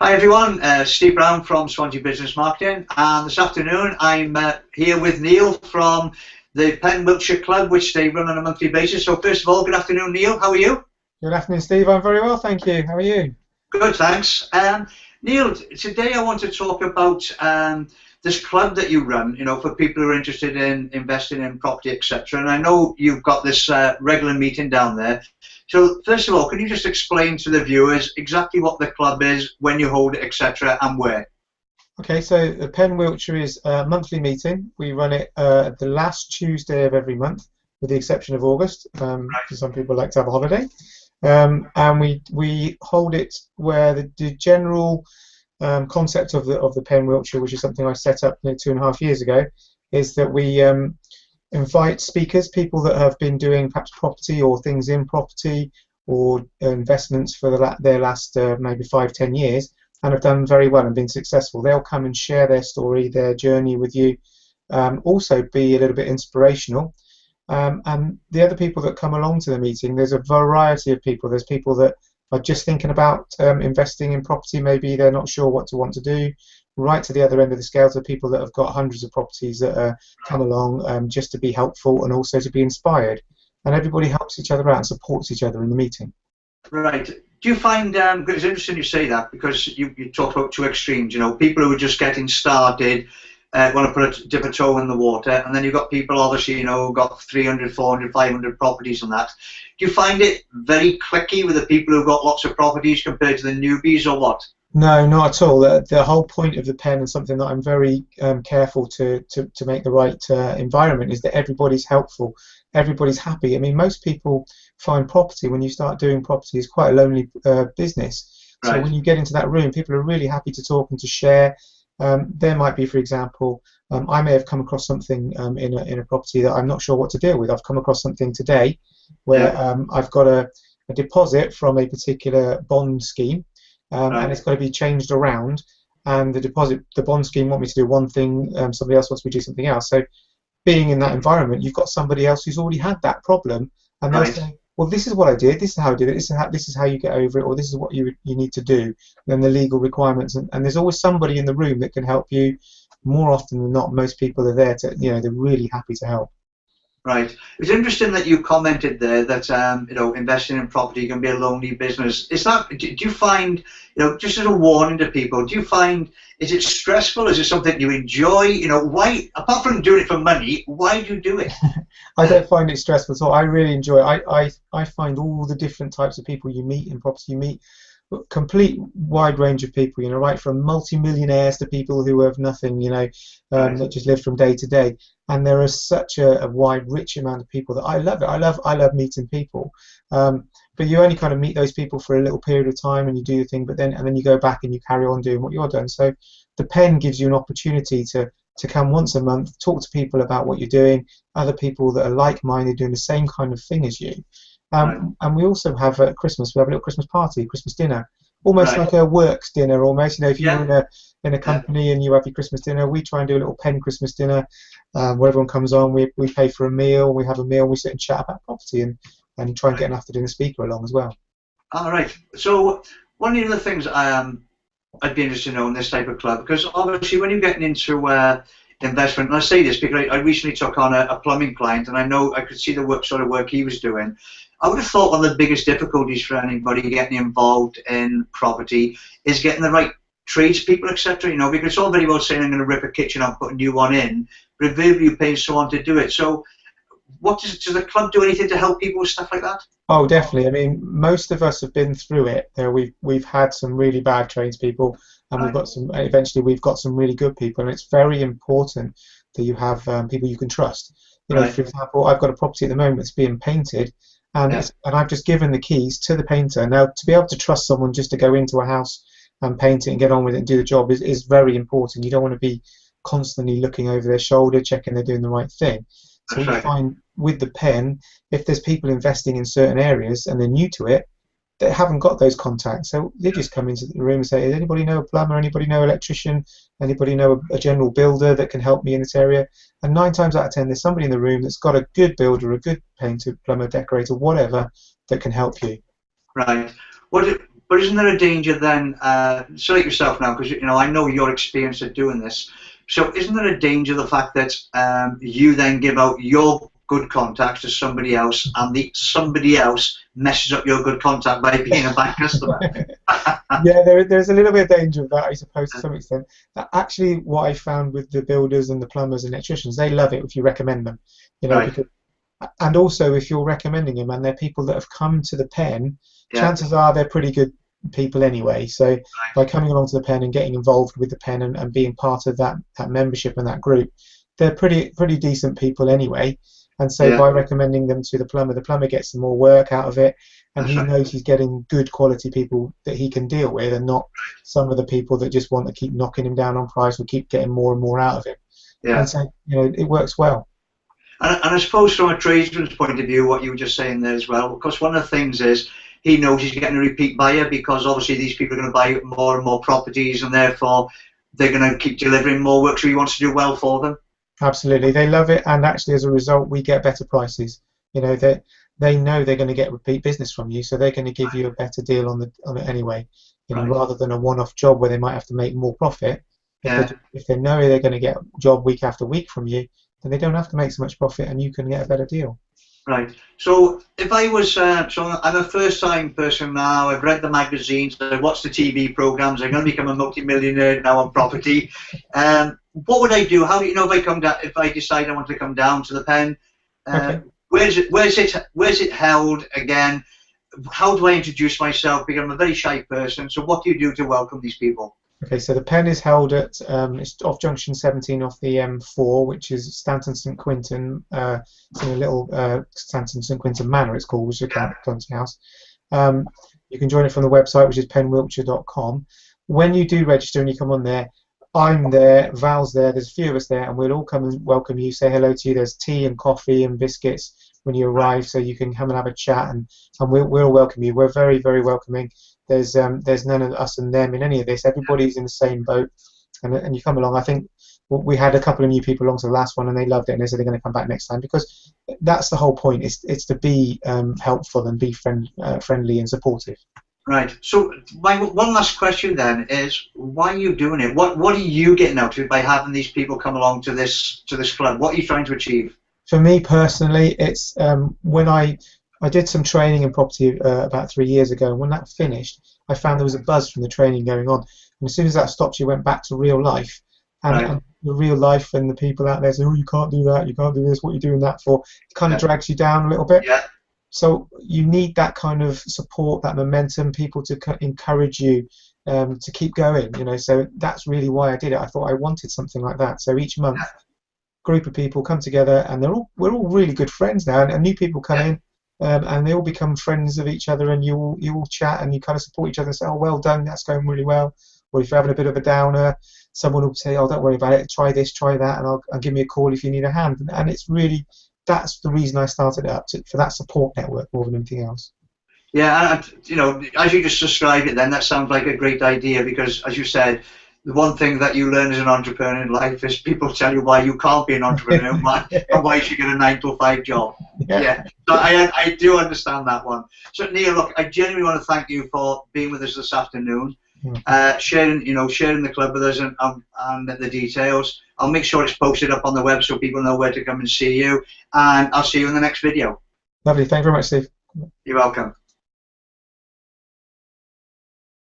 Hi everyone, Steve Brown from Swansea Business Marketing, and this afternoon I'm here with Neil from the PENWiltshire Club, which they run on a monthly basis. So first of all, good afternoon Neil, how are you? Good afternoon, Steve. I'm very well, thank you. How are you? Good, thanks. Neil, today I want to talk about this club that you run, for people who are interested in investing in property, etc. And I know you've got this regular meeting down there. So first of all, can you just explain to the viewers exactly what the club is, when you hold it, etc., and where? Okay, so the PENWiltshire is a monthly meeting. We run it the last Tuesday of every month, with the exception of August, because some people like to have a holiday. And we hold it where the general concept of the PENWiltshire, which is something I set up 2.5 years ago, is that we invite speakers, people that have been doing perhaps property or things in property or investments for their last maybe 5-10 years and have done very well and been successful. They'll come and share their story, their journey with you, also be a little bit inspirational. And the other people that come along to the meeting, there's a variety of people. There's people that are just thinking about investing in property, maybe they're not sure what to want to do, right to the other end of the scale to people that have got hundreds of properties that come along just to be helpful and also to be inspired. And everybody helps each other out and supports each other in the meeting. Right. Do you find, it's interesting you say that, because you talk about two extremes, people who are just getting started, want to dip a toe in the water, and then you've got people obviously, who've got 300, 400, 500 properties and that. Do you find it very clicky with the people who've got lots of properties compared to the newbies, or what? No, not at all. The whole point of the pen, and something that I'm very careful to make the right environment, is that everybody's helpful, everybody's happy. I mean, most people find property, when you start doing property, is quite a lonely business. So when you get into that room, people are really happy to talk and to share. There might be, for example, I may have come across something in a property that I'm not sure what to deal with. I've come across something today where I've got a deposit from a particular bond scheme. And it's got to be changed around, and the bond scheme want me to do one thing, somebody else wants me to do something else. So being in that environment, you've got somebody else who's already had that problem, and they'll say, well, this is what I did, this is how I did it, this is how you get over it, or this is what you need to do, and then the legal requirements, and there's always somebody in the room that can help you. More often than not, most people are there to, they're really happy to help. Right. It's interesting that you commented there that investing in property can be a lonely business. Is that? Do you find, just as a warning to people, do you find, is it stressful? Is it something you enjoy? Why, apart from doing it for money, why do you do it? I don't find it stressful at all. I really enjoy it. I find all the different types of people you meet in property. You meet a complete wide range of people, right from multi-millionaires to people who have nothing, that just live from day to day. And there is such a wide, rich amount of people that I love it. I love meeting people. But you only kind of meet those people for a little period of time, and you do your thing. But then you go back and you carry on doing what you're doing. So the pen gives you an opportunity to come once a month, talk to people about what you're doing, other people that are like-minded doing the same kind of thing as you. And we also have at Christmas, we have a little Christmas party, Christmas dinner, almost like a works dinner. Almost, if you're in a company and you have your Christmas dinner, we try and do a little pen Christmas dinner where everyone comes on. We pay for a meal, we have a meal, we sit and chat about property and try and get an after-dinner speaker along as well. All right. So one of the things I'd be interested to know in this type of club, because obviously when you're getting into investment, and I say this because I recently took on a plumbing client, and I know I could see the sort of work he was doing. I would have thought one of the biggest difficulties for anybody getting involved in property is getting the right tradespeople, etc. Because it's all very well saying I'm going to rip a kitchen out and put a new one in, but invariably you're paying someone to do it. So, does the club do anything to help people with stuff like that? Oh, definitely. I mean, most of us have been through it. We've had some really bad tradespeople, and eventually we've got some really good people, and it's very important that you have people you can trust. For example, I've got a property at the moment that's being painted. And I've just given the keys to the painter. Now, to be able to trust someone just to go into a house and paint it and get on with it and do the job is very important. You don't want to be constantly looking over their shoulder, checking they're doing the right thing. So we find with the pen, if there's people investing in certain areas and they're new to it, they haven't got those contacts. So they just come into the room and say, does anybody know a plumber? Anybody know an electrician? Anybody know a general builder that can help me in this area? And 9 times out of 10, there's somebody in the room that's got a good builder, a good painter, plumber, decorator, whatever, that can help you. Right. But But isn't there a danger then, so like yourself now, because I know your experience of doing this, so isn't there a danger the fact that you then give out your good contacts to somebody else, and the somebody else messes up your good contact by being a bad customer? Yeah, there's a little bit of danger of that, I suppose, to some extent. Actually, what I found with the builders and the plumbers and electricians, they love it if you recommend them, Right. because, and also if you're recommending them and they're people that have come to the pen, chances are they're pretty good people anyway. So by coming along to the pen and getting involved with the pen and being part of that membership and that group, they're pretty decent people anyway. And so by recommending them to the plumber gets some more work out of it, and he knows he's getting good quality people that he can deal with, and not some of the people that just want to keep knocking him down on price or keep getting more and more out of him. And so it works well. And I suppose from a tradesman's point of view, what you were just saying there as well, because one of the things is he knows he's getting a repeat buyer, because obviously these people are going to buy more and more properties, and therefore they're going to keep delivering more work, so he wants to do well for them. Absolutely, they love it, and actually as a result we get better prices. They know they're going to get repeat business from you, so they're going to give you a better deal on it anyway. Rather than a one-off job where they might have to make more profit. If they know they're going to get a job week after week from you, then they don't have to make so much profit, and you can get a better deal. Right. So if I was, so I'm a first-time person now. I've read the magazines, I've watched the TV programs. I'm going to become a multi-millionaire now on property. What would I do? How do if I come down? If I decide I want to come down to the pen, where's it held again? How do I introduce myself? Because I'm a very shy person. So what do you do to welcome these people? Okay, so the pen is held at it's off Junction 17 off the M4, which is Stanton St Quintin. It's in a little Stanton St Quintin Manor, it's called, which is a country house. You can join it from the website, which is PENWiltshire.com. When you do register and you come on there, I'm there, Val's there, there's a few of us there, and we'll all come and welcome you, say hello to you. There's tea and coffee and biscuits when you arrive, so you can come and have a chat, and we'll welcome you. We're very, very welcoming. There's none of us and them in any of this. Everybody's in the same boat, and you come along. I think we had a couple of new people along to the last one, and they loved it, and they said they're going to come back next time, because that's the whole point. It's to be helpful and be friendly and supportive. Right. So my one last question then is, why are you doing it? What are you getting out of it by having these people come along to this club? What are you trying to achieve? For me personally, it's when I did some training in property about 3 years ago, and when that finished, I found there was a buzz from the training going on. And as soon as that stopped, you went back to real life. And the real life and the people out there say, oh, you can't do that, you can't do this, what are you doing that for? It kind of drags you down a little bit. Yeah. So you need that kind of support, that momentum, people to encourage you to keep going. So that's really why I did it. I thought I wanted something like that. So each month, group of people come together, and we're all really good friends now, and new people come in. And they all become friends of each other, and you all chat, and you kind of support each other and say, oh, well done, that's going really well. Or if you're having a bit of a downer, someone will say, oh, don't worry about it, try this, try that, and I'll give me a call if you need a hand. And it's really, that's the reason I started it up, for that support network more than anything else. Yeah, and as you just described it then, that sounds like a great idea, because as you said, the one thing that you learn as an entrepreneur in life is people tell you why you can't be an entrepreneur and why you should get a 9-to-5 job. Yeah. So I do understand that one. So Neil, look, I genuinely want to thank you for being with us this afternoon, sharing the club with us and the details. I'll make sure it's posted up on the web so people know where to come and see you, and I'll see you in the next video. Lovely. Thank you very much, Steve. You're welcome.